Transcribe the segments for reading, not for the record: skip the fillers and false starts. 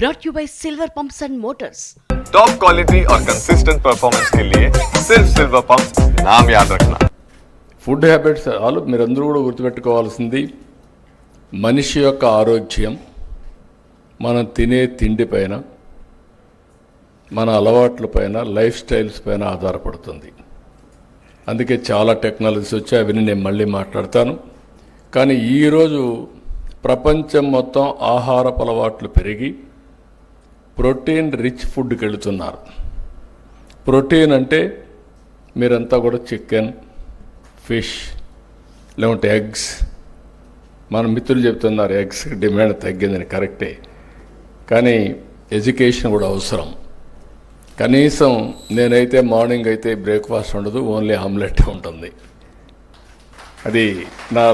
brought you by Silver Pumps and Motors. Top quality और consistent performance के लिए सिर्फ सिल्वर पंप्स नाम याद रखना. ఫుడ్ హ్యాబిట్స్ మీరందరూ కూడా గుర్తుపెట్టుకోవాల్సింది మనిషి యొక్క ఆరోగ్యం మనం తినే తిండి పైన, మన అలవాట్ల పైన, లైఫ్ స్టైల్స్ పైన ఆధారపడుతుంది. అందుకే చాలా టెక్నాలజీస్ వచ్చాయి, అవన్నీ నేను మళ్ళీ మాట్లాడతాను. కానీ ఈరోజు ప్రపంచం మొత్తం ఆహారపు అలవాట్లు పెరిగి ప్రోటీన్ రిచ్ ఫుడ్కి వెళుతున్నారు. ప్రోటీన్ అంటే మీరంతా కూడా చికెన్, ఫిష్, లేకుంటే ఎగ్స్. మన మిత్రులు చెప్తున్నారు ఎగ్స్ డిమాండ్ తగ్గిందని, కరెక్టే. కానీ ఎడ్యుకేషన్ కూడా అవసరం. కనీసం నేనైతే మార్నింగ్ అయితే బ్రేక్ఫాస్ట్ ఉండదు, ఓన్లీ ఆమ్లెట్ ఉంటుంది. అది నా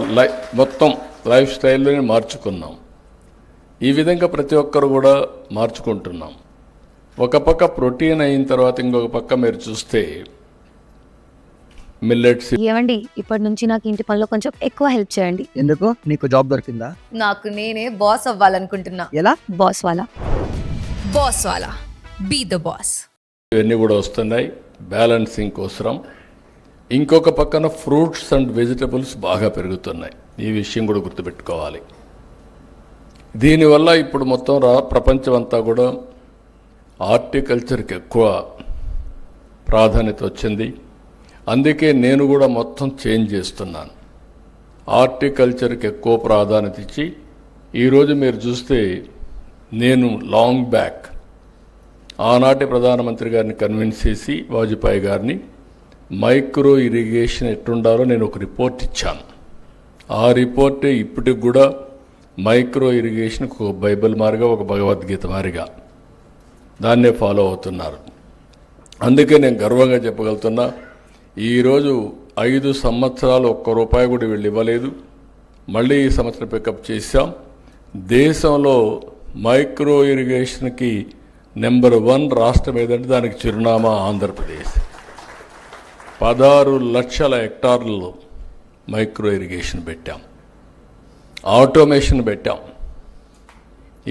మొత్తం లైఫ్ స్టైల్లోనే మార్చుకున్నాం. ఈ విధంగా ప్రతి ఒక్కరు కూడా మార్చుకుంటున్నాం. ఒక పక్క ప్రోటీన్ అయిన తర్వాత ఇంకొక పక్క మీరు చూస్తే మిల్లెట్స్. ఏమండి, ఇప్పటి నుంచి నాకు ఇంటి పనిలో కొంచెం ఎక్కువ హెల్ప్ చేయండి. ఎందుకు? నీకు జాబ్ దొరికిందా? నాకు నేనే బాస్ అవ్వాలనుకుంటున్నా. ఎలా? Boss wanna be the boss. ఇవన్నీ కూడా వస్తున్నాయి బ్యాలెన్సింగ్ కోసం. ఇంకొక పక్కన ఫ్రూట్స్ అండ్ వెజిటబుల్స్ బాగా పెరుగుతున్నాయి. ఈ విషయం కూడా గుర్తుపెట్టుకోవాలి. దీనివల్ల ఇప్పుడు మొత్తం ప్రపంచం అంతా కూడా హార్టికల్చర్కి ఎక్కువ ప్రాధాన్యత వచ్చింది. అందుకే నేను కూడా మొత్తం చేంజ్ చేస్తున్నాను. హార్టికల్చర్కి ఎక్కువ ప్రాధాన్యత ఇచ్చి ఈరోజు మీరు చూస్తే నేను లాంగ్ బ్యాక్ ఆనాటి ప్రధానమంత్రి గారిని కన్విన్స్ చేసి వాజ్పేయి గారిని మైక్రో ఇరిగేషన్ ఎట్టుండాలో నేను ఒక రిపోర్ట్ ఇచ్చాను. ఆ రిపోర్టే ఇప్పటికి కూడా మైక్రో ఇరిగేషన్కి ఒక బైబిల్ మారిగా, ఒక భగవద్గీత మారిగా దాన్నే ఫాలో అవుతున్నారు. అందుకే నేను గర్వంగా చెప్పగలుగుతున్నా, ఈరోజు 5 సంవత్సరాలు ఒక్క రూపాయి కూడా వీళ్ళు ఇవ్వలేదు. మళ్ళీ ఈ సంవత్సరం పికప్ చేశాం. దేశంలో మైక్రో ఇరిగేషన్కి నెంబర్ 1 రాష్ట్రం ఏదంటే దానికి చిరునామా ఆంధ్రప్రదేశ్. 16 లక్షల హెక్టార్లలో మైక్రో ఇరిగేషన్ పెట్టాం, ఆటోమేషన్ పెట్టాం.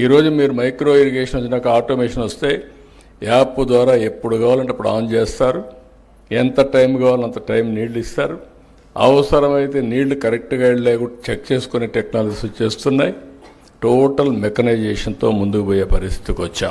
ఈరోజు మీరు మైక్రో ఇరిగేషన్ వచ్చినాక ఆటోమేషన్ వస్తే యాప్ ద్వారా ఎప్పుడు కావాలంటే అప్పుడు ఆన్ చేస్తారు. ఎంత టైం కావాలంత టైం నీళ్లు ఇస్తారు. అవసరమైతే నీళ్లు కరెక్ట్గా వెళ్ళలేకుండా చెక్ చేసుకునే టెక్నాలజీస్ వచ్చేస్తున్నాయి. టోటల్ మెకనైజేషన్తో ముందుకు పోయే పరిస్థితికి వచ్చాం.